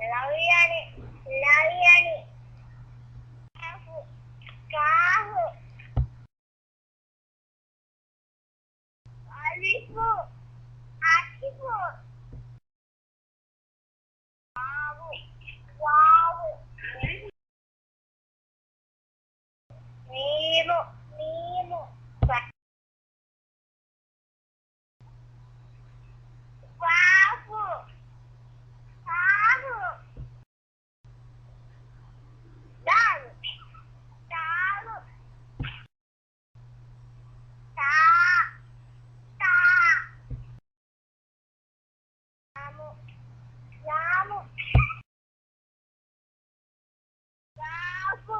Lawiani, Lawiani, Kahu, Kahu, Alifu, Akifu, Wawu, Wawu, Mimu, Mimu, Wawu, Kahu, Dan, Dalu, Ta, Ta, Namu, Namu, Gafu,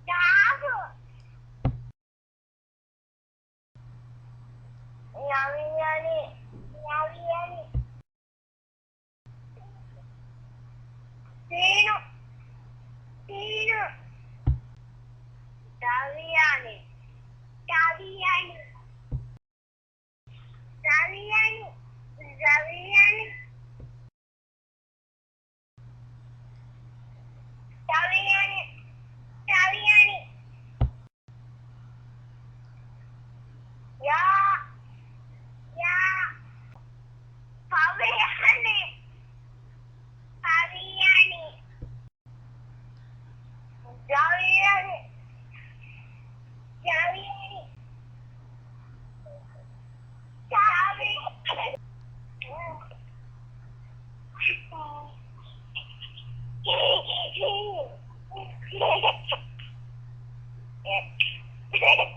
Gafu, Lawiani, Lawiani, Sinu, Sinu, Dawiani, Dawiani, Dawiani, Dawiani, Dawiani, Dawiani, Ya, Ya, Dawiani, Dawiani, Dawiani, Dawiani, Dawiani.